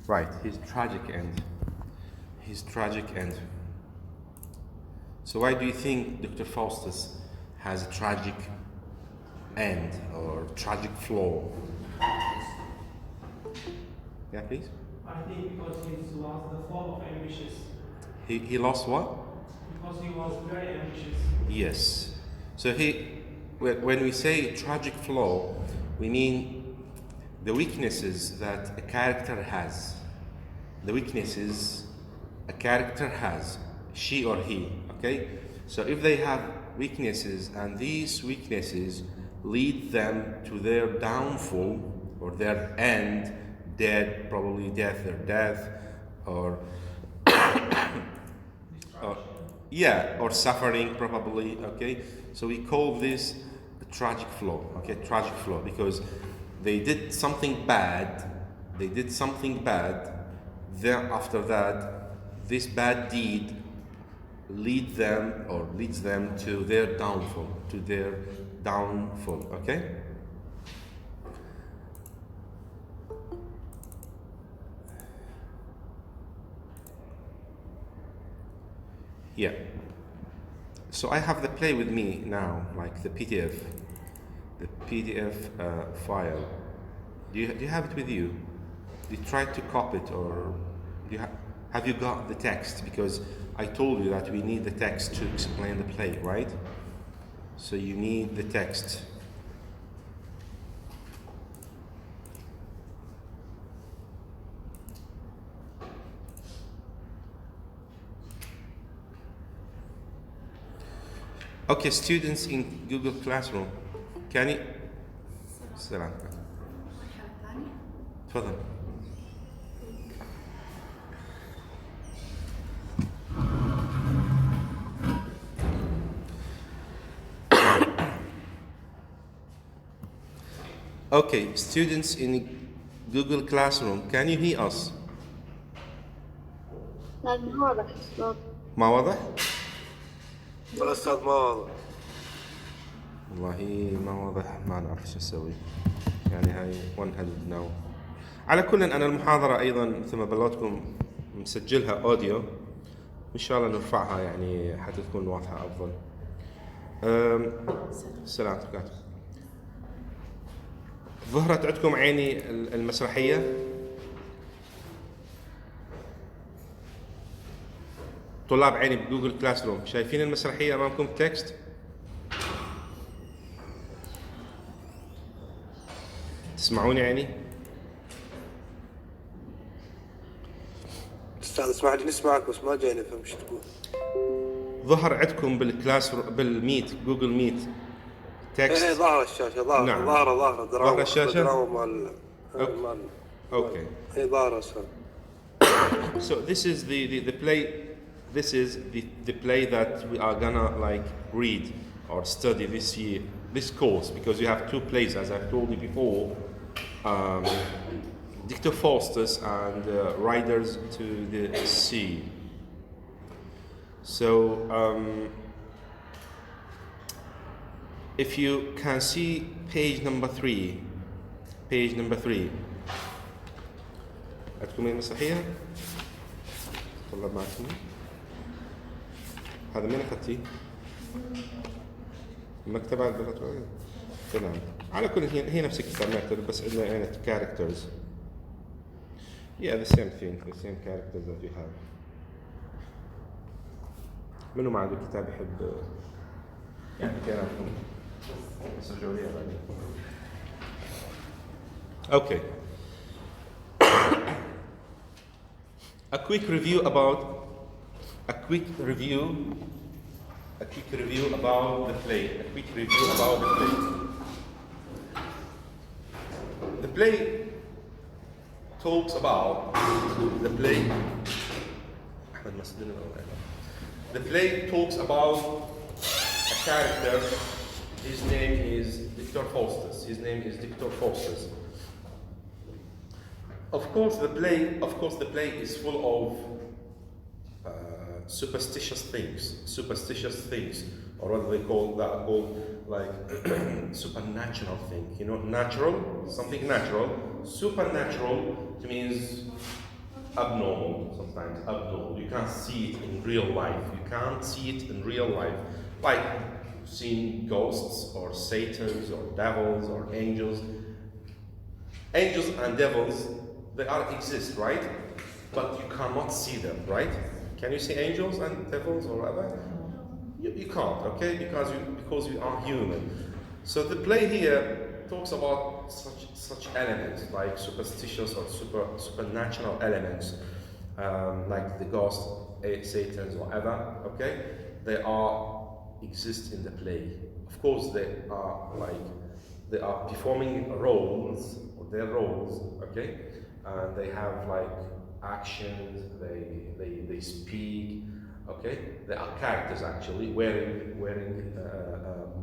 Right, his tragic end. His tragic end. So why do you think Dr. Faustus has a tragic end or tragic flaw? Yeah, please. I think because he was the fall of ambitious. He lost what? Because he was very ambitious. Yes. So when we say tragic flaw, we mean the weaknesses that a character has. The weaknesses a character has, she or he, okay? So if they have weaknesses and these weaknesses lead them to their downfall or their end, dead, probably death or death, or or suffering probably, okay? So we call this a tragic flaw, okay? Tragic flaw, because they did something bad, then after that, this bad deed leads them to their downfall, okay? Yeah. So I have the play with me now, like the PDF file. Do you have it with you? You tried to copy it, or have you got the text? Because I told you that we need the text to explain the play, right? So you need the text. Okay, students in Google Classroom, can you... السلام عليكم. تفضل. Okay, students in Google Classroom, can you hear us? لا ما واضح الصوت. ما واضح؟ الصوت ما واضح. والله ما واضح، ما نعرف شو نسوي. يعني هاي 100 ناو. على كل أنا المحاضرة أيضا مثل ما بلغتكم مسجلها أوديو، إن شاء الله نرفعها يعني حتى تكون واضحة أفضل. السلام عليكم. ظهرت عندكم عيني المسرحية؟ طلاب عيني بجوجل كلاس روم، شايفين المسرحية أمامكم تكست؟ تسمعوني عيني؟ استاذ اسمعني نسمعك بس ما جاي نفهم شو تقول. ظهر عندكم بالميت جوجل ميت تكست؟ ايه ظهر الشاشة، ظهر نعم. ظهر الشاشة؟ دراما مال Okay. ايه ظهر استاذ. So this is the play. This is the play that we are gonna like read or study this year, this course, because you have two plays, as I've told you before, Dictor Faustus and Riders to the Sea. So if you can see page number 3, عندكم المسرحية؟ طلب معكم. هذا مين أخذتيه؟ المكتبة اللغوية؟ تمام. على كل هي نفس الكتاب نكتب، بس عندنا يعني characters. Yeah, the same thing, the same characters that you have. منو ما عنده كتاب يحب يعني كلامكم؟ سجلوا لي بعدين. Okay. A quick review about the play. The play talks about a character. His name is Dictor Faustus. Of course, the play is full of superstitious things, or what they call like supernatural thing. You know, natural, something natural. Supernatural means abnormal, sometimes abnormal. You can't see it in real life. You can't see it in real life. Like seeing ghosts or satans or devils or angels. Angels and devils, they are exist, right? But you cannot see them, right? Can you see angels and devils or whatever? You can't, okay? Because you are human. So the play here talks about such elements like superstitious or supernatural elements, like the ghost, satans, whatever. Okay, they exist in the play. Of course, they are performing roles, or their roles. Okay, and they have like actions. They speak. Okay, they are characters actually wearing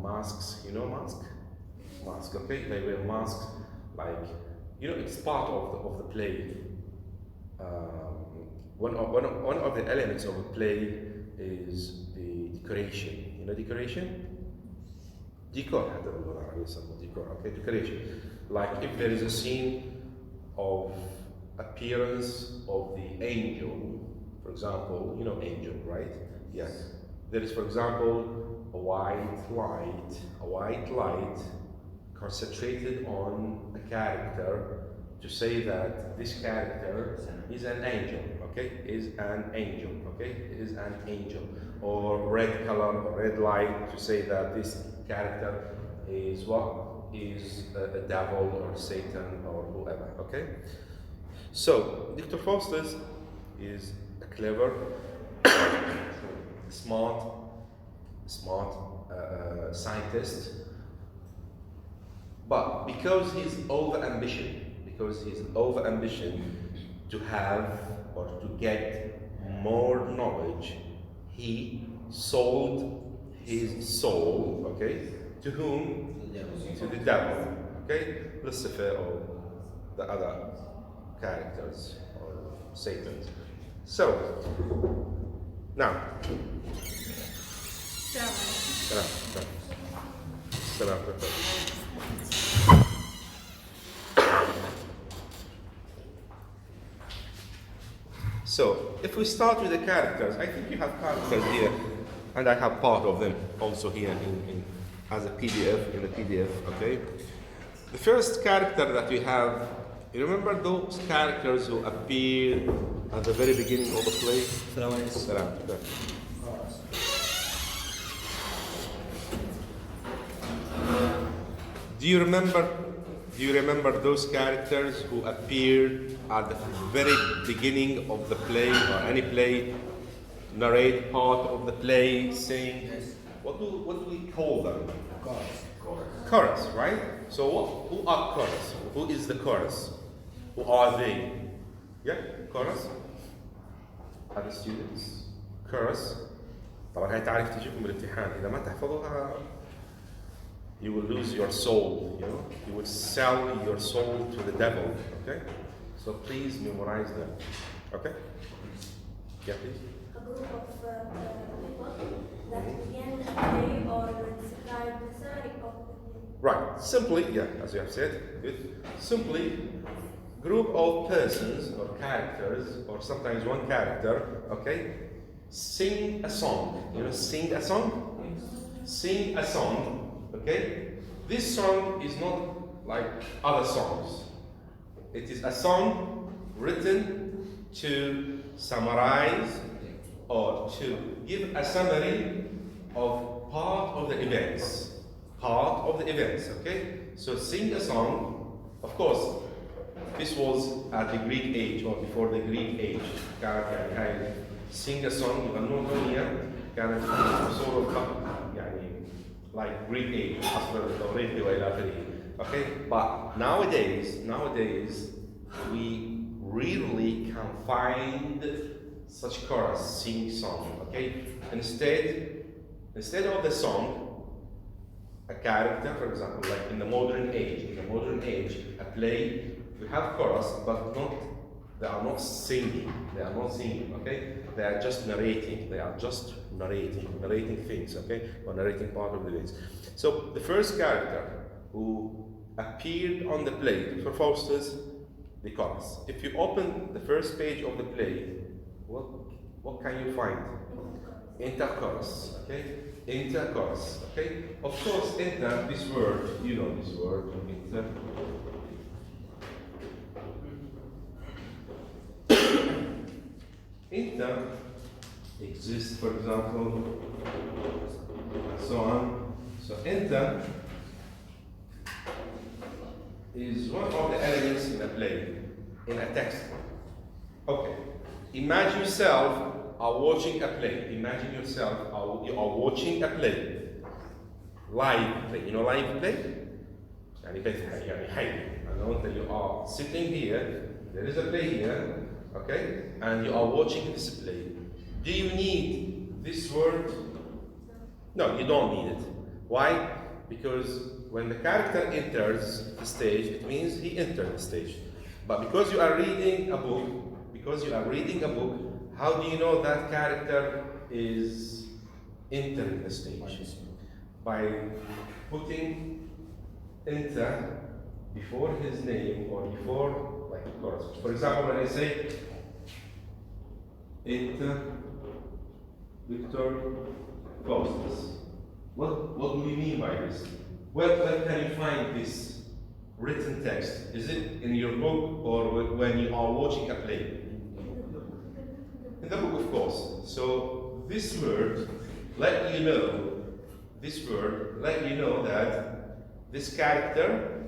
masks. You know mask. Okay, they wear masks. Like it's part of the play. One of the elements of a play is the decoration. You know decoration? Decor حتى بالعربي يسموه decor. Okay, decoration. Like if there is a scene of appearance of the angel, for example, you know angel, right? Yes. There is, for example, a white light concentrated on a character to say that this character is an angel, okay? Is an angel, okay? Is an angel. Or red color, or red light to say that this character is what? Is a devil or Satan or whoever, okay? So, Dr. Faustus is a clever, smart scientist, but because he's over ambition to have or to get more knowledge, he sold his soul, okay, to whom? To the devil, okay, Lucifer or the other characters or Satan. So now, so if we start with the characters, I think you have characters here, and I have part of them also here as a PDF in the PDF. Okay, the first character that we have. You remember those characters who appeared at the very beginning of the play? Salam. Do you remember those characters who appeared at the very beginning of the play or any play, narrate part of the play, saying, what do we call them? Chorus, right? So who are chorus? Who is the chorus? Who are they? Yeah, chorus. Other students. Chorus. طبعا هاي تعرف تجيكم بالامتحان إذا ما تحفظوها you will lose your soul, you will sell your soul to the devil, okay? So please memorize them, okay? Yeah, please. A group of people that begin a play or describe the summary of the play. Right, simply, yeah, as you have said, good. Simply, group of persons or characters, or sometimes one character, okay, sing a song. Sing a song? Sing a song. Okay? This song is not like other songs. It is a song written to summarize or to give a summary of part of the events. Okay? So sing a song. Of course, this was at the Greek age or before the Greek age. كان sing a song يغنون أغنية كانت صورة يعني like Greek age, okay? But nowadays, we really can find such chorus, sing song, okay? Instead of the song, a character, for example, like in the modern age, a play, we have chorus, but they are not singing, okay? They are just narrating, narrating things, okay? Or narrating part of the things. So the first character who appeared on the play, Dr. Faustus the chorus. If you open the first page of the play, what can you find? Interchorus, okay? Interchorus, okay? Of course, inter, this word, you know this word, inter. Inter exists, for example, and so on. So inter is one of the elements in a play, in a text. Okay. Imagine yourself are watching a play. Imagine yourself you are watching a play. Live play. You know live play? يعني حي. And you are sitting here, there is a play here, okay? And you are watching this play. Do you need this word? No, you don't need it. Why? Because when the character enters the stage, it means he entered the stage. But because you are reading a book, how do you know that character is entering the stage? By putting enter before his name or before like the chorus. For example, when I say enter Victor Faustus, what do we mean by this? Where can you find this written text? Is it in your book or when you are watching a play? In the book, of course. So this word let you know that this character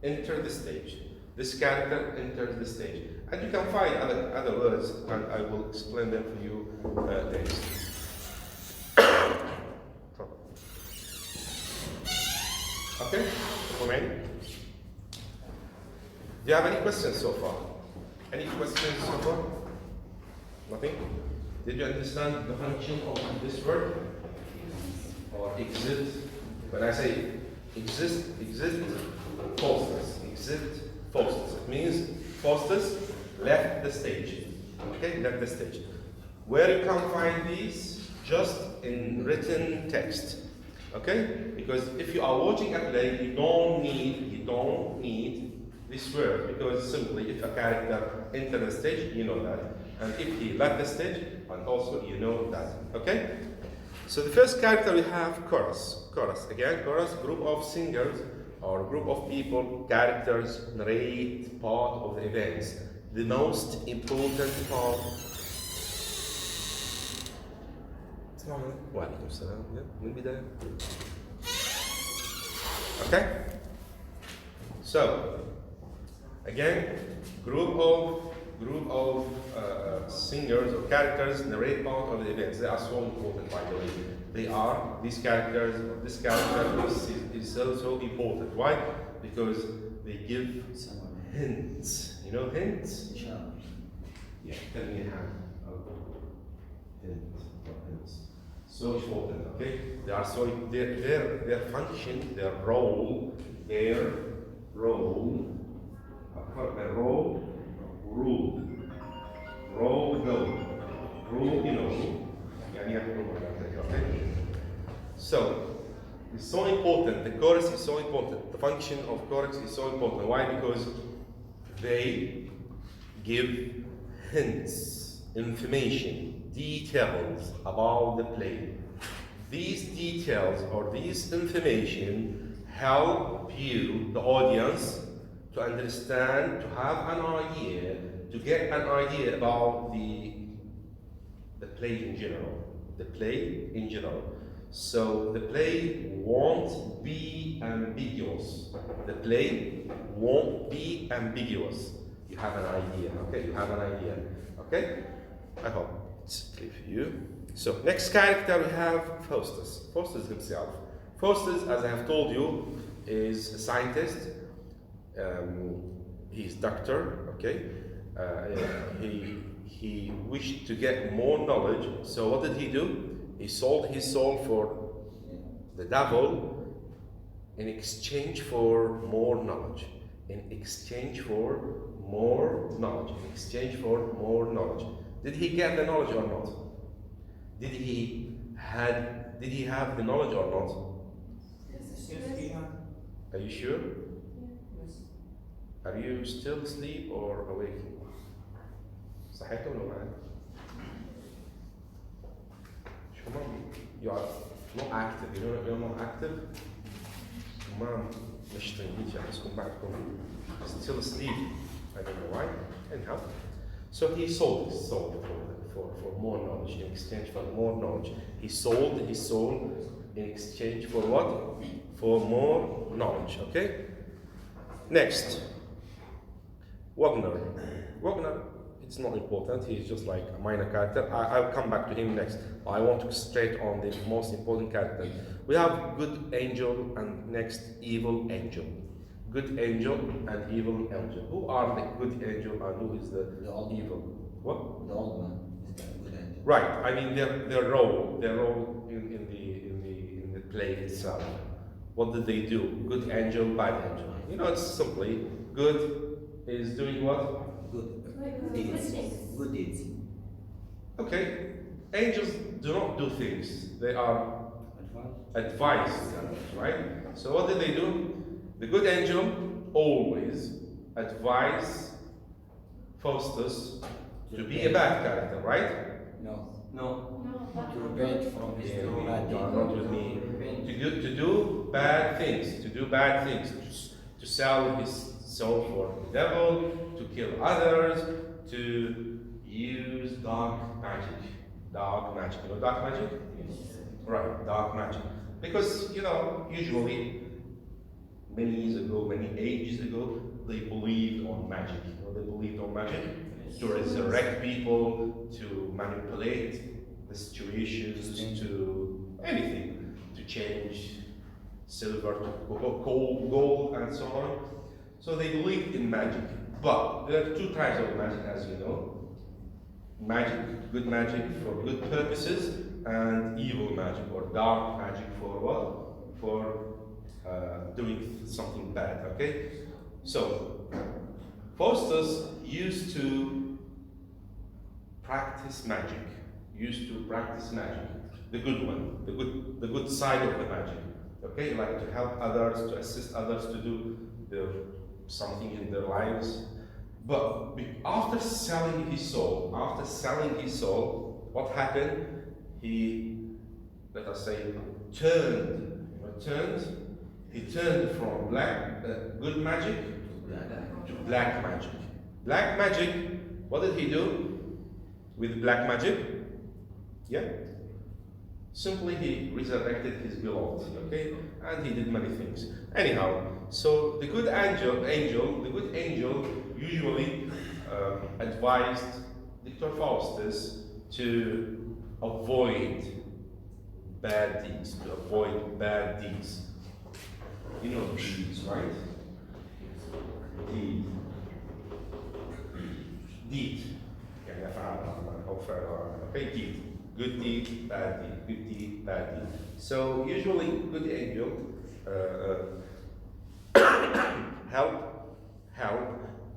entered the stage. This character enters the stage. And you can find other words, and I will explain them for you next. Okay? Comment? Do you have any questions so far? Any questions so far? Nothing? Did you understand the function of this word? Or exist? When I say exist Faustus. Exist Faustus. It means Faustus left the stage. Okay, left the stage. Where you can find these? Just in written text. Okay? Because if you are watching a play, you don't need this word, because simply if a character enters the stage, you know that. And if he left the stage, and also you know that. Okay? So the first character we have chorus. Chorus. Again, chorus, group of singers or group of people, characters, narrate part of the events. The most important part. وعليكم السلام. من البداية. Okay? So, again, group of singers or characters narrate part of the events. They are so important, by the way. These characters, this character is so important. Why? Because they give hints. You know hints? Yeah, tell me how. Hints. So important, okay? They are so their function, their role, rule, you know. Okay? So it's so important. The chorus is so important. The function of chorus is so important. Why? Because they give hints, information, details about the play. These details or this information help you, the audience, to understand, to have an idea, to get an idea about the play in general. The play in general. So the play won't be ambiguous. The play won't be ambiguous. You have an idea, okay? You have an idea, okay? I hope it's clear for you. So next character we have Faustus. Faustus himself. Faustus, as I have told you, is a scientist. He's doctor, okay? He wished to get more knowledge. So what did he do? He sold his soul for the devil in exchange for more knowledge. In exchange for more knowledge. In exchange for more knowledge. Did he get the knowledge or not? Did he have the knowledge or not? Yes, he had. Are you sure? Yes. Are you still asleep or awake? صحيتوا ولا ما؟ شو ما you are not active, you're not active. ما نشطين هيك أحسكم بعدكم still asleep. I don't know why. Anyhow, so he sold his soul for more knowledge in exchange for more knowledge. He sold his soul in exchange for what? For more knowledge. Okay. Next, Wagner. Wagner, it's not important. He's just like a minor character. I'll come back to him next. I want to concentrate on the most important character. We have good angel and next evil angel. Good angel and evil angel. Who are the good angel and who is the evil? What? The old man is the good angel. Right. I mean their role in the play itself. What did they do? Good angel, bad angel. You know, it's simply good is doing what? Good Good deeds. things. Good deeds. Okay. Angels do not do things. They are advised, right? So what did they do? The good angel always advise Faustus to be a bad character, right? No. No. To repent from his bad You are deeds. not with me. To do bad things, to sell his soul for the devil, to kill others, to use dark magic. Dark magic. You know dark magic? Right, dark magic. Because, usually, many years ago, many ages ago, they believed on magic. They believed on magic to resurrect people, to manipulate the situations, to anything, to change silver to gold, and so on. So they believed in magic. But there are two types of magic, as you know. Magic, good magic for good purposes, and evil magic or dark magic for what? For doing something bad, okay? So, Faustus used to practice magic, the good one, the good side of the magic, okay? Like to help others, to assist others to do something in their lives. But after selling his soul, what happened? He, let us say, turned from good magic to black magic. Black magic, what did he do with black magic? Yeah? Simply he resurrected his beloved, okay? And he did many things. Anyhow, so the good angel usually advised Dr. Faustus to avoid bad deeds, You know deeds, right? Deed. Okay, deed. Good deed, bad deed. Good deed, bad deed. So usually, good angel help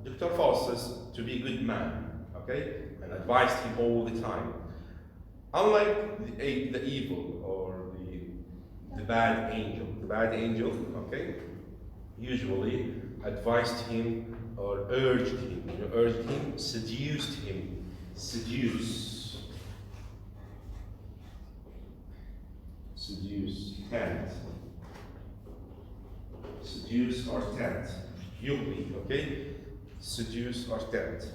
Dr. Faustus to be a good man, okay, and advised him all the time. Unlike the evil or the bad angel, okay, usually advised him or urged him, seduced him, seduce or tempt, yubi, okay, seduce or tempt.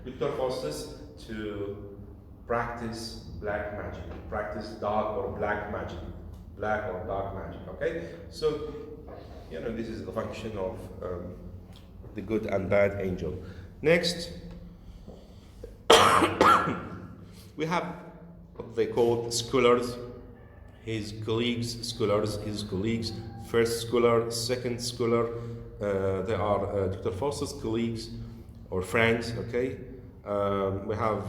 Dr. Faustus to practice black magic, practice dark or black magic, black or dark magic, okay? So, this is the function of the good and bad angel. Next, we have what they call scholars, his colleagues, first scholar, second scholar. They are Dr. Faustus' colleagues or friends, okay? We have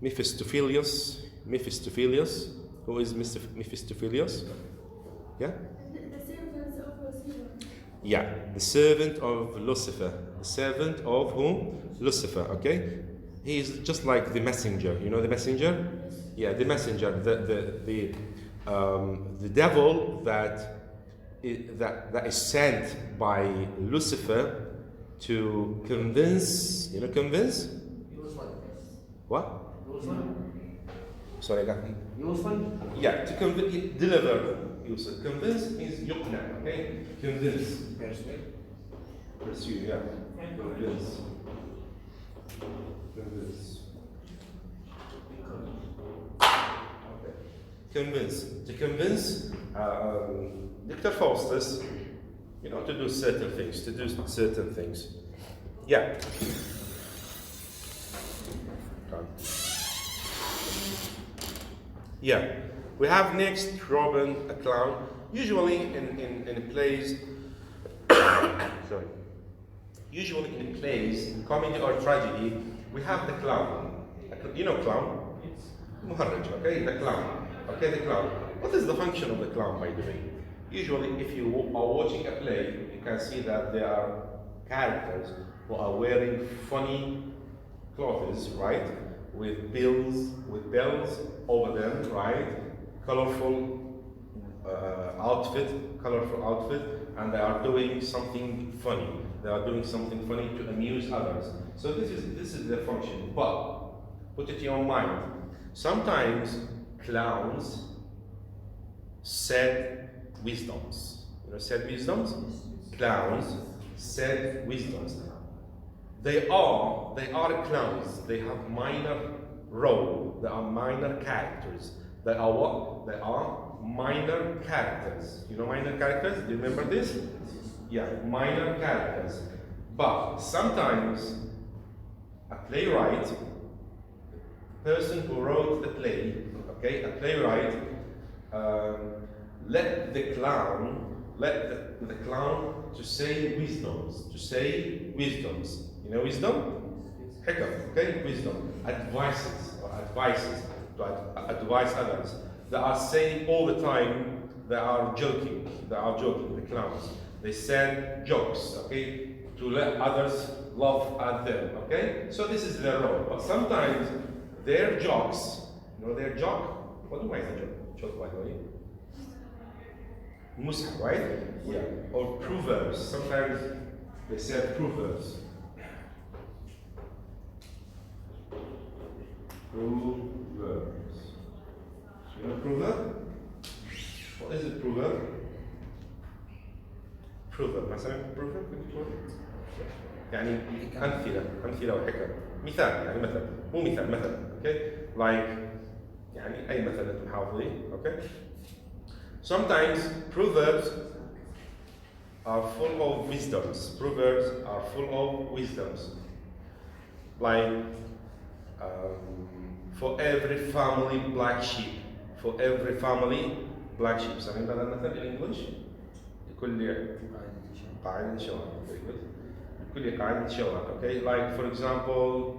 Mephistopheles. Who is Mephistopheles? Yeah? The servants of Lucifer. Yeah, the servant of Lucifer. The servant of whom? Lucifer, okay? He is just like the messenger. You know the messenger? Yeah, the messenger. The devil that that is sent by Lucifer to convince, convince? What? Sorry, I got yeah, to convince, deliver. Yusuf. Convince means يقنع, okay? Convince. Pursue, yeah. Convince. Convince. Okay. Convince. To convince Dr. Faustus, to do certain things, Yeah. Yeah. We have next Robin, a clown. Usually in plays, sorry. Usually in plays, comedy or tragedy, we have the clown. Clown? Muharraj, okay? The clown. Okay, the clown. What is the function of the clown, by the way? Usually, if you are watching a play, you can see that there are characters who are wearing funny clothes, right? With bells over them, right? Colorful outfit, and they are doing something funny. They are doing something funny to amuse others. So this is their function. But put it in your mind. Sometimes clowns said wisdoms. Said wisdoms? Clowns said wisdoms. They are clowns. They have minor role. They are minor characters. They are what? They are minor characters. Minor characters? Do you remember this? Yeah, minor characters. But sometimes a playwright, person who wrote the play, okay, a playwright, let the clown to say wisdoms. Wisdom? Hikam, okay? Wisdom. Advices to advise others. They are saying all the time, they are joking, the clowns. They said jokes, okay? To let others laugh at them, okay? So this is their role. But sometimes their jokes, their joke, what do I say joke, by the way? Musa, right? Yeah. Or proverbs. Sometimes they said proverbs. Proverbs. Proverb? What is it, proverb? Proverb. مثلا proverb يعني أمثلة وحكم. مثال يعني مثل. مو مثل. Okay? Like يعني أي مثل أنتم حافظين. Okay? Sometimes proverbs are full of wisdoms. Like for every family black sheep. سامعين هذا المثل in English؟ لكل قاعدة شوال. Very good. لكل قاعدة شوال. Okay, like for example,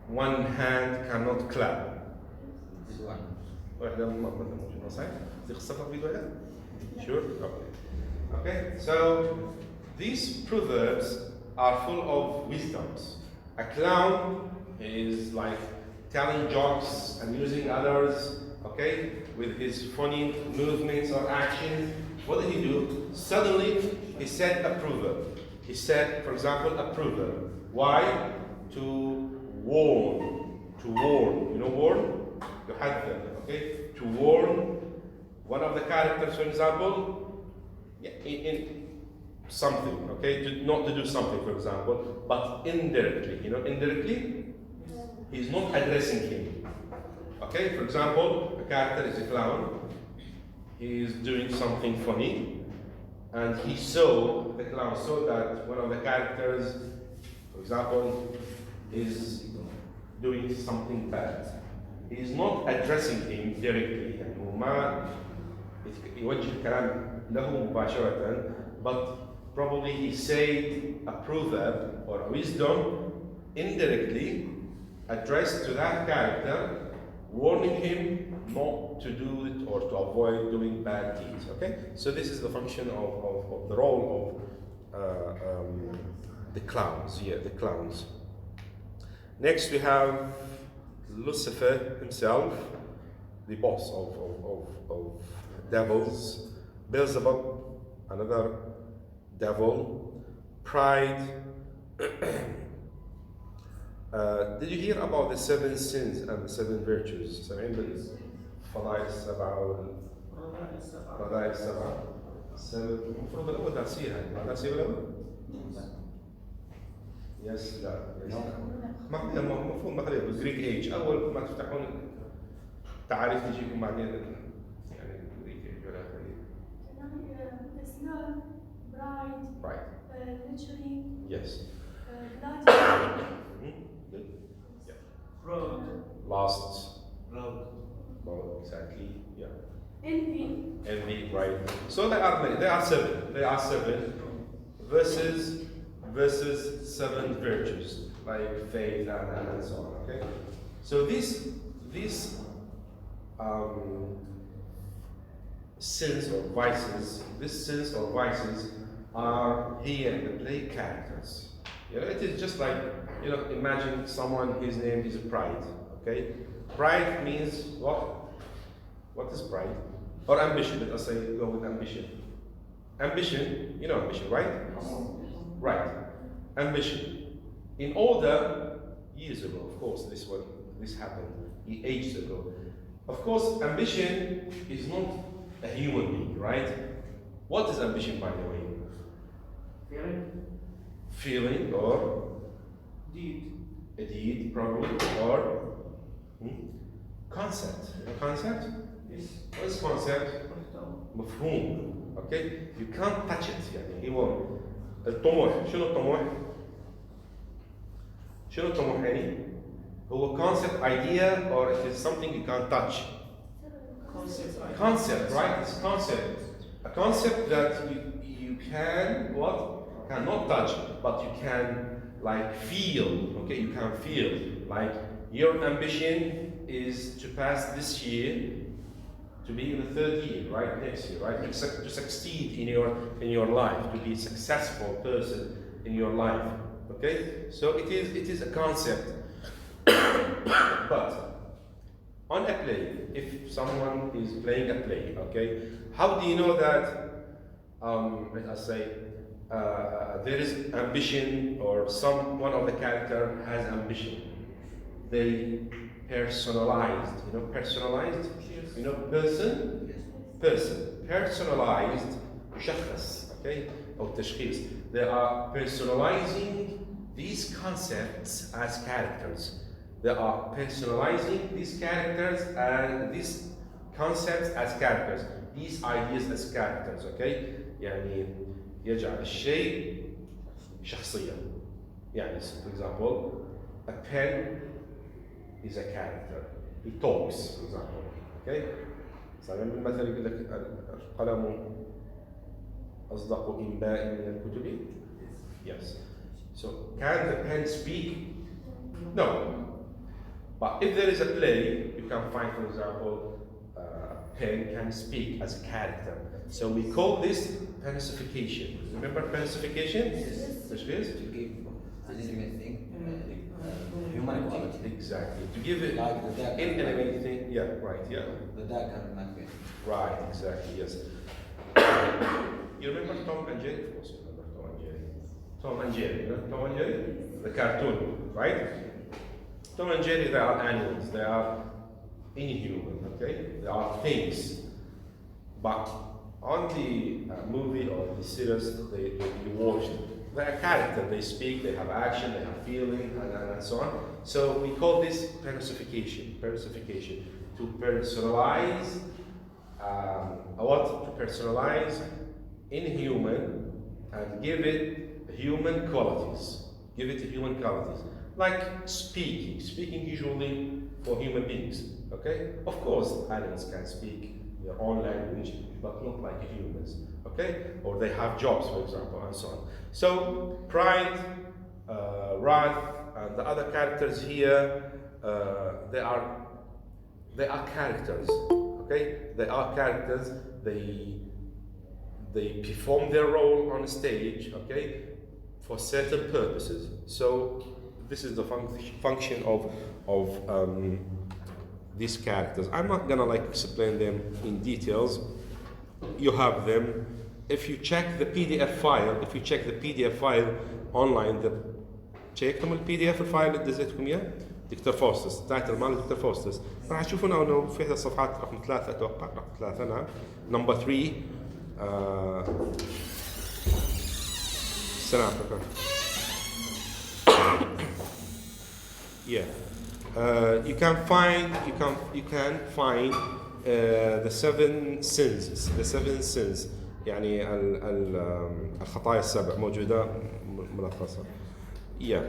one hand cannot clap. واحدة مثلا شنو صحيح؟ دي قصتها فيديو واحد؟ Sure? Okay, so these proverbs are full of wisdoms. A clown is like telling jokes, amusing others, okay, with his funny movements or actions. What did he do? Suddenly, he said a proverb. He said, for example, a proverb. Why? To warn. Warn? Okay? To warn one of the characters, for example, in something, okay? Not to do something, for example, but indirectly. Indirectly, he's not addressing him. Okay? For example, a character is a clown. He is doing something funny, and the clown saw that one of the characters, for example, is doing something bad. He is not addressing him directly. ما يوجه الكلام له مباشرة, but probably he said a proverb or a wisdom indirectly addressed to that character, warning him not to do it or to avoid doing bad deeds. Okay, so this is the function of the role of the clowns. Yeah, the clowns. Next we have Lucifer himself, the boss of devils. Beelzebub, another devil. Pride. Did you hear about the 7 sins and the 7 virtues? فضائل السبعة والرذائل السبعة. المفروض الأول درسيها، ما درسيها الأول؟ يس لا ما خليها، المفروض ما خليها بالجريك ايج، اول ما تفتحون تعاريف تجيكم بعدين يعني الجريك ايج ولا اسنان برايد right literally yes good yeah Prologue. last well exactly yeah envy right so there are many, there are 7 versus 7 virtues like faith and so on. Okay, so these sins or vices are here in the play characters. You know, it is just like, you know, imagine someone, his name is Pride. Okay, pride means what? What is pride? Or ambition? Let us say go with ambition. Ambition, you know ambition, right? Right. Ambition. In order, years ago, of course, this happened ages ago. Of course, ambition is not a human being, right? What is ambition, by the way? Feeling or Deed. a deed, probably, or concept. Concept? Yes. What is concept? مفهوم. Okay? You can't touch it. يعني هو الطموح. شنو الطموح؟ شنو الطموح يعني؟ هو concept, idea, or it is something you can't touch. Concept, right? It's concept. A concept that you can what? Cannot touch, but you can like feel. Okay, you can feel. Like your ambition is to pass this year, to be in the 3rd year, right? Next year, right? To succeed in your life, to be a successful person in your life. Okay? So it is a concept. But on a play, if someone is playing a play, okay, how do you know that let us say there is ambition, or one of the character has ambition? They personalized, personalized, person, personalized شخص, okay, or تشخيص. They are personalizing these concepts as characters. They are personalizing these characters and these concepts as characters, these ideas as characters, okay? يعني يجعل الشيء شخصيا. يعني for example, a pen is a character. He talks, for example, okay? مثلا بالمثل يقول لك القلم أصدق إنباء من الكتب. Yes. So can the pen speak? No. But if there is a play, you can find, for example, a pen can speak as a character. So we call this pensification. Remember pensification? Yes. Which is? To give animate thing, human quality. Exactly. To give it Like the dagger. inanimate thing. Yeah, right, yeah. The dagger and Macbeth. Right, exactly, yes. You remember Tom and Jerry? Of course you remember Tom and Jerry. Tom and Jerry, you know Tom and Jerry? The cartoon, right? Tom and Jerry, they are animals, they are inhuman, okay? They are things. But on the movie or the series you watched, they are characters, they speak, they have action, they have feeling, and so on. So we call this personification. To personalize, to personalize inhuman and give it human qualities. Like speaking usually for human beings, okay? Of course, animals can speak their own language, but not like humans, okay? Or they have jobs, for example, and so on. So, pride, wrath, and the other characters here, they are characters, okay? They are characters, they perform their role on stage, okay? For certain purposes. So, this is the function of these characters. I'm not gonna explain them in details, you have them. If you check the PDF file online, تشيكتم البي دي اف الفايل اللي دزيتكم اياه دكتور فوستس، التايتل مال دكتور فوستس، راح تشوفون انه في احدى الصفحات رقم 3 اتوقع، رقم 3 نعم، نمبر 3 السلام عليكم. Yeah. You can find the seven sins يعني الخطايا السبع موجودة ملخصة. Yeah.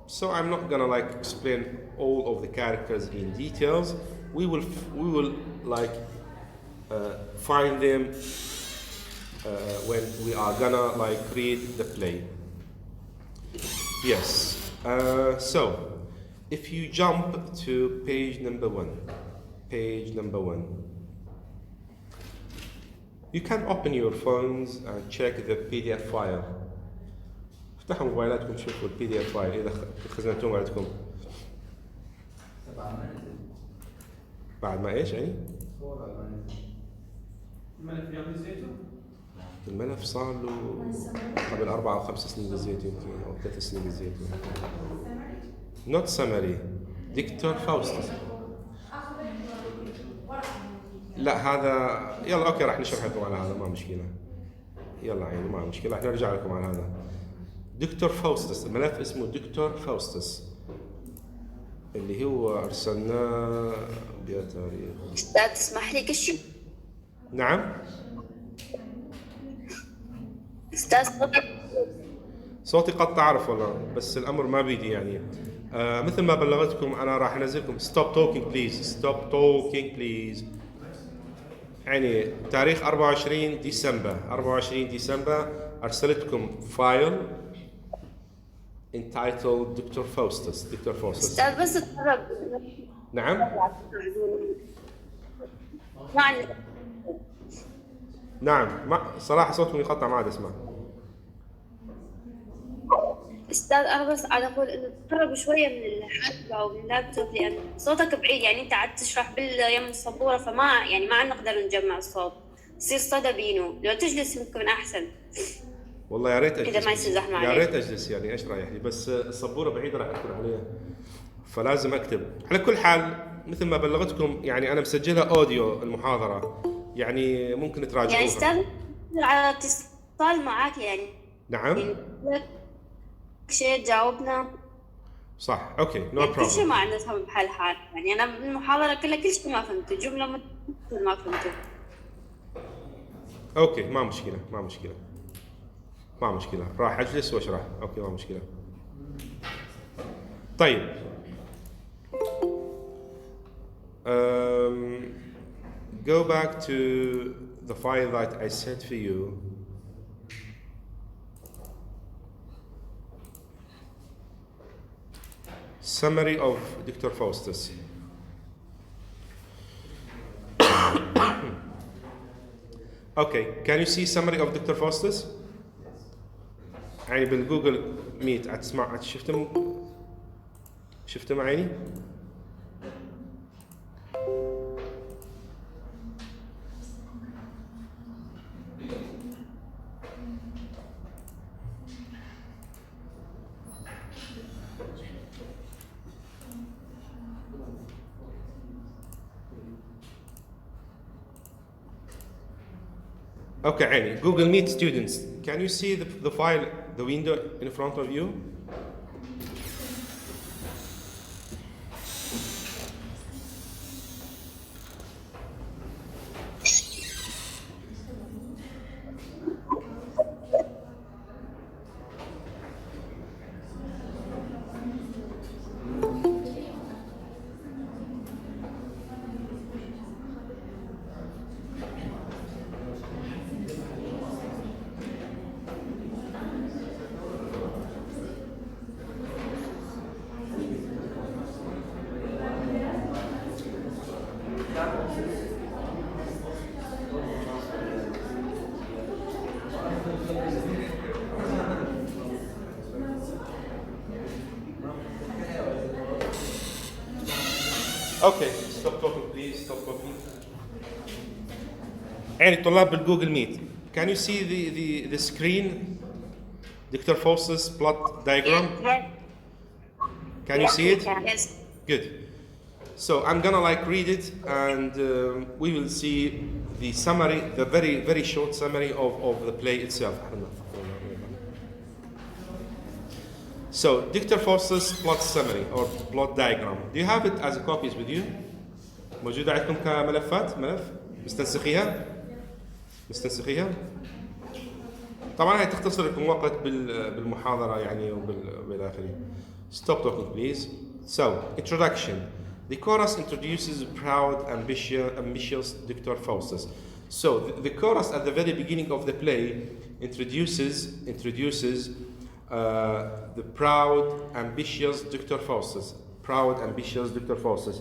So I'm not gonna like explain all of the characters in details. We will like find them when we are gonna like read the play. Yes. So if you jump to page number 1, you can open your phones and check the PDF file. افتحوا موبايلاتكم شوفوا البي دي اف فايل اذا خزنتوه عندكم. بعد ما ايش يعني؟ الملف اليوم نزلته؟ الملف صار له قبل 4 أو 5 سنين دزيته يمكن او 3 سنين دزيته. Not summary. دكتور فاوستس. لا هذا يلا اوكي راح نشرح لكم على هذا ما مشكلة. يلا عيني ما مشكلة راح نرجع لكم على هذا. دكتور فاوستس، الملف اسمه دكتور فاوستس اللي هو ارسلناه بتاريخ. استاذ تسمح لي كشف؟ نعم. استاذ صوتي قد تعرف والله بس الامر ما بيدي يعني. مثل ما بلغتكم انا راح انزلكم stop talking please يعني تاريخ 24 ديسمبر ارسلتكم فايل entitled دكتور فاوستس. استاذ بس تقرب. نعم. نعم ما صراحة صوتكم يقطع ما عاد اسمع. استاذ انا بس عاد اقول انه تقرب شويه من الحاسب او من اللابتوب لان صوتك بعيد يعني انت عاد تشرح باليم السبوره فما يعني ما عاد نقدر نجمع الصوت يصير صدى بينه لو تجلس يمكن احسن. والله يا ريت اجلس اذا ما يصير زحمه يا عليك. ريت اجلس يعني ايش رايح لي بس السبوره بعيده راح اكتب عليها فلازم اكتب. على كل حال مثل ما بلغتكم يعني انا مسجلها اوديو المحاضره يعني ممكن تراجعوها. يعني استاذ على اتصال معك يعني. نعم. يعني شيء تجاوبنا. صح اوكي نو يعني كل شيء بروبلم. ما عندنا فهم بحال حال يعني انا بالمحاضره كلها كل شيء ما فهمته جمله ما فهمته. اوكي ما مشكله راح اجلس واشرح. اوكي ما مشكله. طيب go back to the file that I sent for you. Summary of Dr. Faustus. Okay, can you see summary of Dr. Faustus? يعني بالجوجل ميت هتسمع شفتم عيني؟ Okay, عيني. Google Meet students. Can you see the file, the window in front of you? Okay, stop talking please. please stop talking. يعني الطلاب بالجوجل ميت. Can you see the screen? Dr. Faust's plot diagram? Can you see it? Yes. Good. So I'm gonna like read it, and we will see the summary, the very, very short summary of the play itself. So, Dr. Faust's plot summary or plot diagram. Do you have it as copies with you? موجودة عندكم كملفات؟ ملف؟ مستنسخيها؟ مستنسخيها؟ طبعا هي تختصر لكم وقت بالمحاضرة يعني وبالآخره. Stop talking please. So, introduction. The chorus introduces proud, ambitious Dr. Faustus. So, the chorus at the very beginning of the play introduces the proud, ambitious Dr. Faustus. Proud, ambitious Dr. Faustus.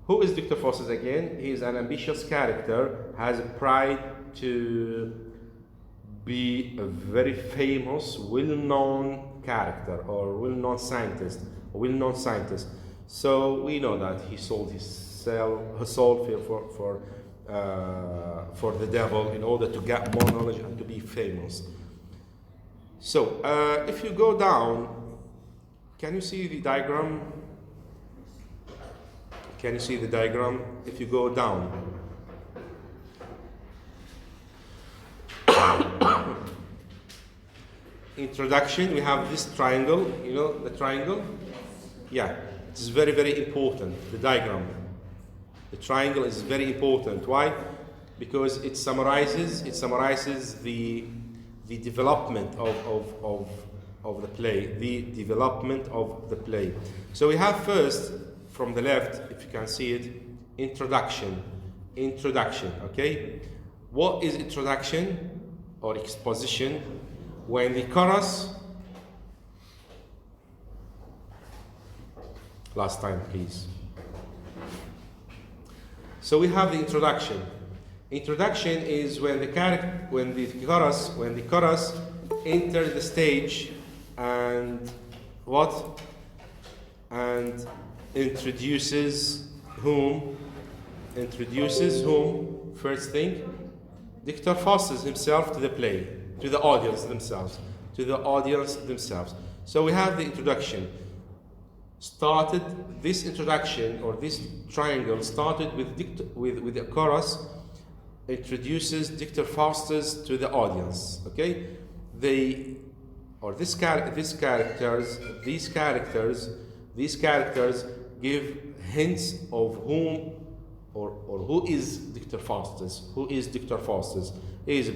Who is Dr. Faustus again? He is an ambitious character, has a pride to be a very famous, well-known character or well-known scientist. So we know that he sold his soul for the devil in order to get more knowledge and to be famous. So if you go down, can you see the diagram? Can you see the diagram? If you go down. Introduction, we have this triangle, you know the triangle? Yeah, it's very, very important, the diagram. The triangle is very important. Why? Because it summarizes the development of the play, the development of the play. So we have first, from the left, if you can see it, introduction, okay? What is introduction or exposition? When the chorus, last time please. So we have the introduction. Introduction is when the chorus enters the stage and what? And introduces whom? First thing, Dr. Faustus himself to the play, to the audience themselves. So we have the introduction. This introduction or this triangle started with a chorus, introduces Dr. Faustus to the audience. Okay, these characters give hints of whom or who is Dr. Faustus. Who is Dr. Faustus? He is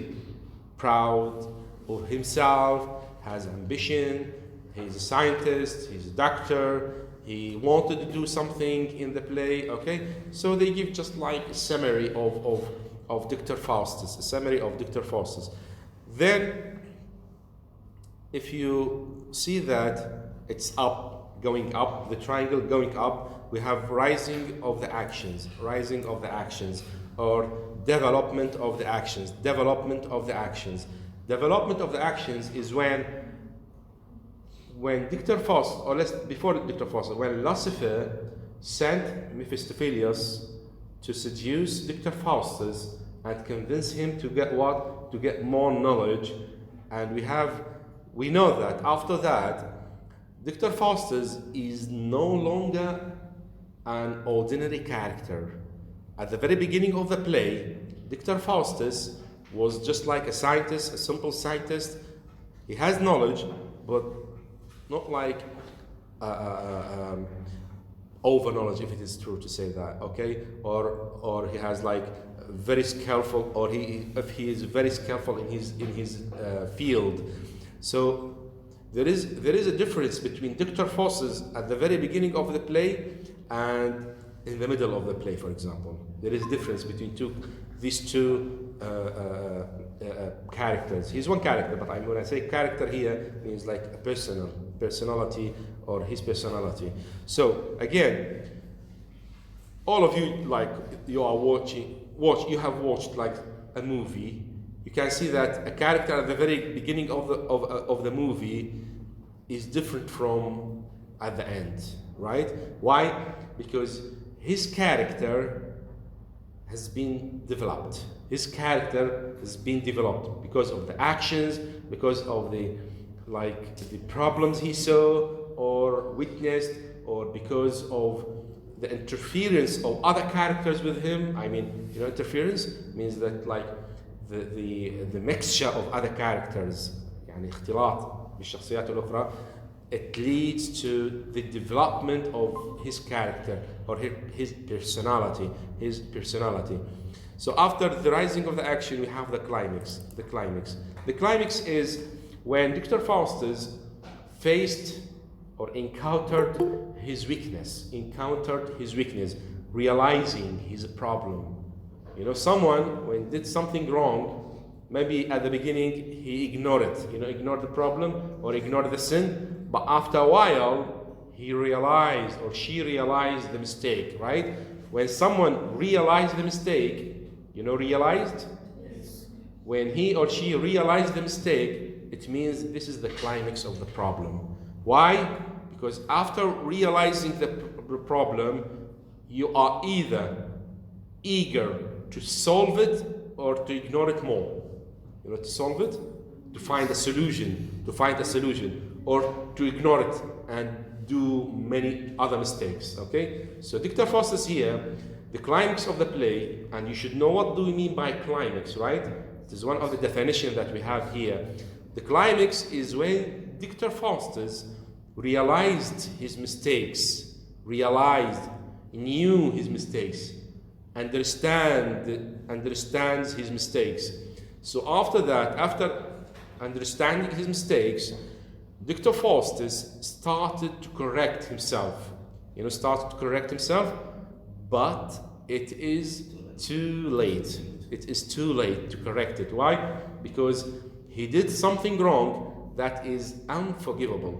proud of himself, has ambition. He's a scientist, he's a doctor, he wanted to do something in the play, okay? So they give just like a summary of Dr. Faustus, Then, if you see that it's going up, the triangle going up, we have rising of the actions, or development of the actions. Development of the actions is when Dr. Faustus, or before Dr. Faustus, when Lucifer sent Mephistopheles to seduce Dr. Faustus and convince him to get what? To get more knowledge. And we know that after that, Dr. Faustus is no longer an ordinary character. At the very beginning of the play, Dr. Faustus was just like a scientist, a simple scientist. He has knowledge, but not like over knowledge, if it is true to say that, okay? Or he has like very skillful, or if he is very skillful in his field. So there is a difference between Dr. Faustus at the very beginning of the play and in the middle of the play, for example. There is a difference between these two characters. He's one character, but when I say character here, means like a personality or his personality. So again, all of you, like you are you have watched like a movie. You can see that a character at the very beginning of the movie is different from at the end, right? Why? Because his character has been developed. His character has been developed because of the actions, because of the problems he saw or witnessed, or because of the interference of other characters with him. I mean, interference means that like the mixture of other characters, يعني اختلاط بالشخصيات الأخرى, it leads to the development of his character or his personality. So after the rising of the action, we have the climax. The climax is when Dr. Faustus faced or encountered his weakness, realizing his problem. Someone when did something wrong, maybe at the beginning he ignored it, ignored the problem or ignored the sin, but after a while he realized or she realized the mistake, right? When someone realized the mistake, realized? Yes. When he or she realized the mistake, it means this is the climax of the problem. Why? Because after realizing the problem, you are either eager to solve it or to ignore it more. To solve it, to find a solution, or to ignore it and do many other mistakes. Okay? So Dr. Faustus here, the climax of the play, and you should know what do we mean by climax, right? It is one of the definitions that we have here. The climax is when Dr. Faustus realized his mistakes, knew his mistakes, understands his mistakes. So after that, after understanding his mistakes, Dr. Faustus started to correct himself. But it is too late. It is too late to correct it. Why? Because he did something wrong that is unforgivable.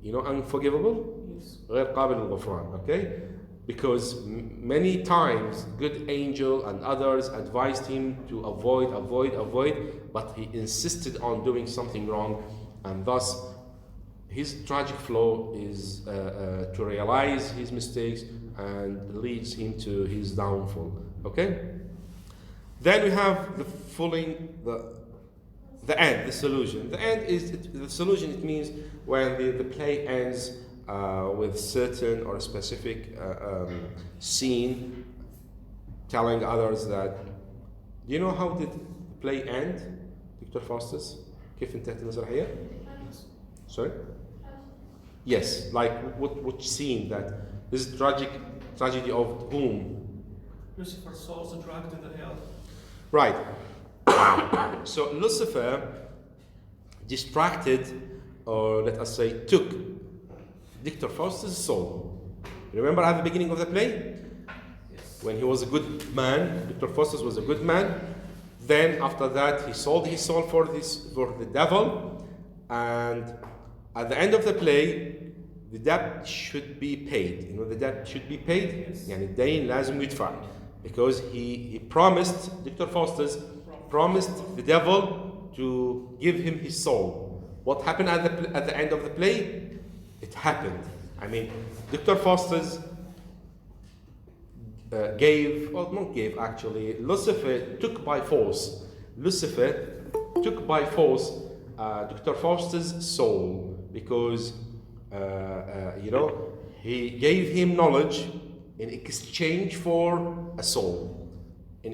Unforgivable? Yes. غير قابل للغفران. Okay? Because many times good angel and others advised him to avoid, but he insisted on doing something wrong, and thus his tragic flaw is to realize his mistakes and leads him to his downfall. Okay? Then we have the end, the solution. The end is the solution. It means when the play ends with certain or specific scene, telling others that. Do you know how did the play end, Dr. Faustus? كيف انتهت المسرحية? Sorry? Yes, like which scene that this is tragedy of whom? Lucifer's soul is dragged into hell. Right. So Lucifer distracted, or let us say, took Dr. Faustus' soul. Remember at the beginning of the play? Yes. When he was a good man, Dr. Faustus was a good man. Then after that, he sold his soul for the devil, and at the end of the play, the debt should be paid. The debt should be paid. Yes. يعني الدين لازم يدفع, because he promised, Dr. Faustus promised the devil to give him his soul. What happened at the end of the play? It happened. I mean, Dr. Faustus Lucifer took by force. Dr. Faustus' soul, because he gave him knowledge in exchange for a soul. And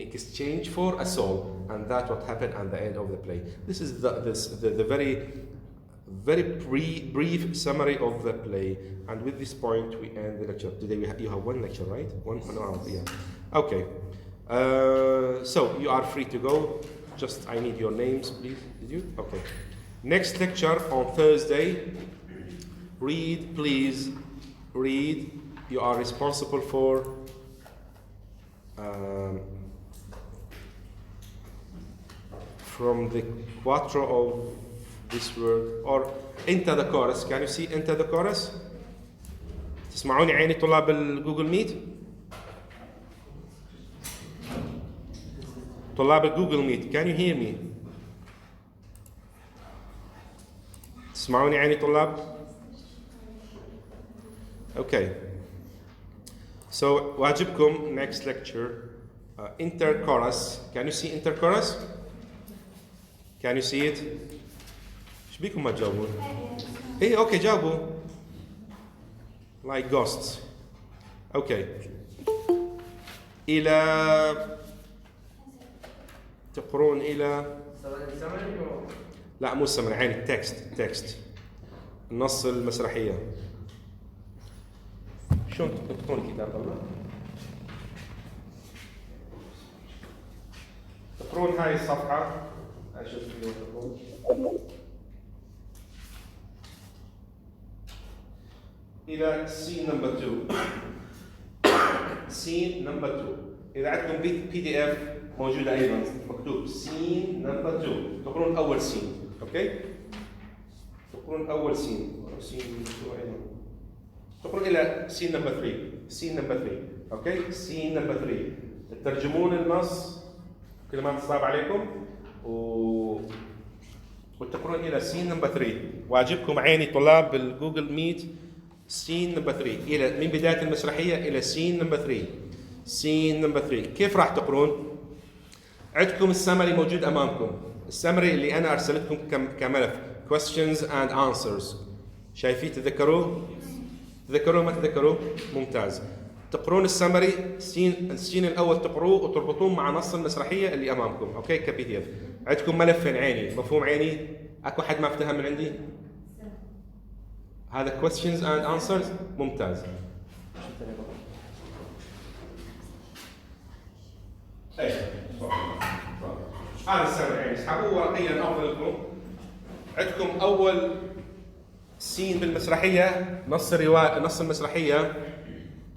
that's what happened at the end of the play. This is the very brief summary of the play. And with this point, we end the lecture. Today you have one lecture, right? One hour, yeah. Okay. So you are free to go. Just I need your names, please. Did you? Okay. Next lecture on Thursday. Read, please. Read. You are responsible for from the quattro of this word, or enter the chorus. Can you see enter the chorus? تسمعوني عيني طلاب الجوجل ميت؟ طلاب الجوجل ميت, can you hear me? تسمعوني عيني طلاب؟ Okay. So واجبكم next lecture interchorus. Can you see interchorus? Can you see it? ايش بيكم ما تجاوبون؟ ايه اوكي جاوبوا. Like ghosts. اوكي. إلى تقرون إلى لا مو السمري، عين التكست النص المسرحية. شلون تقرون الكتاب الله؟ تقرون هاي الصفحة. أشوف إلى scene number 2. scene number 2. إذا عندكم PDF موجودة أيضا مكتوب scene number 2. تقرون أول scene. أوكي؟ تقرون أول scene. تقرون إلى scene number 3. scene number 3. أوكي؟ scene number 3. تترجمون النص كل ما تصعب عليكم وتقرون إلى scene number 3. واجبكم عيني طلاب بالجوجل ميت scene number 3 إلى من بداية المسرحية إلى scene number 3. scene number 3 كيف راح تقرون؟ عندكم السمري موجود أمامكم. السمري اللي أنا أرسلتكم كملف questions and answers. شايفين؟ تذكروه ما تذكروه؟ ممتاز. تقرون السمري السين الأول تقروه وتربطون مع نص المسرحية اللي أمامكم. أوكي كPDF. عندكم ملفين عيني. مفهوم عيني؟ أكو حد ما افتهم من عندي؟ هذا questions and answers. ممتاز. ايه هذا السمري عيني. اسحبوه ورقيا أفضل لكم. عندكم أول سين بالمسرحية نص الرواية نص المسرحية.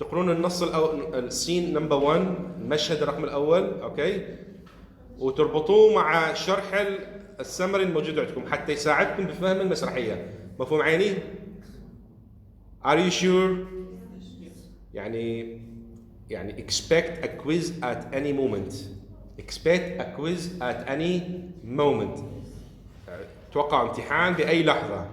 تقرون النص السين نمبر 1 المشهد الرقم الأول. أوكي وتربطوه مع شرح السمري الموجود عندكم حتى يساعدكم بفهم المسرحية. مفهوم عيني؟ Are you sure؟ يعني expect a quiz at any moment. expect a quiz at any moment. توقع امتحان بأي لحظة.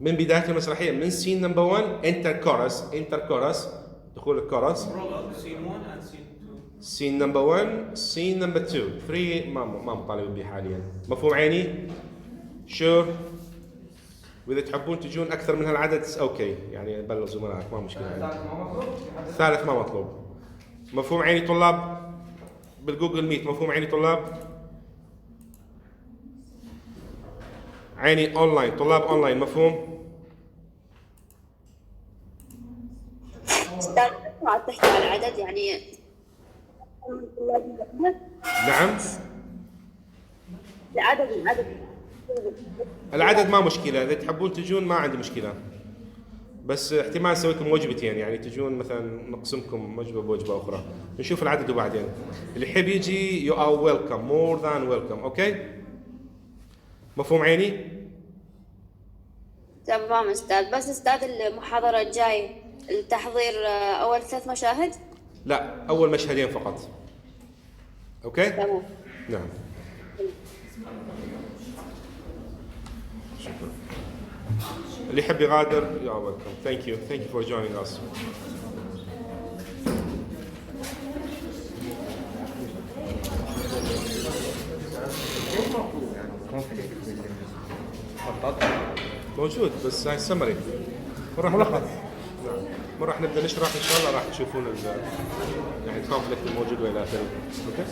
من بداية المسرحية من scene number 1 interchorus دخول الكورس. Prologue, scene 1 and scene 2. scene number 1 scene number 2 3 ما مطالبين به حاليا. مفهوم عيني؟ sure. وإذا تحبون تجون أكثر من هالعدد أوكي يعني بلغ زملائك ما مشكلة يعني. الثالث ما مطلوب. مفهوم عيني طلاب بالجوجل ميت؟ مفهوم عيني طلاب؟ عيني أونلاين طلاب أونلاين مفهوم؟ أستاذ ما تحكي على عدد يعني. نعم. العدد ما مشكلة. إذا تحبون تجون ما عندي مشكلة. بس احتمال نسوي لكم وجبتين يعني تجون مثلا نقسمكم وجبة بوجبة أخرى. نشوف العدد وبعدين. اللي يحب يجي you are welcome more than welcome. أوكي؟ مفهوم عيني؟ تمام أستاذ. بس أستاذ المحاضرة الجاي التحضير أول 3 مشاهد؟ لا أول مشهدين فقط. أوكي؟ تمام. نعم. اللي يحب يغادر you are welcome. Thank you for joining us. موجود بس هاي السمري راح نلخص. ما راح نبدا نشرح ان شاء الله راح تشوفون يعني الكونفليكت الموجود والى اخره. اوكي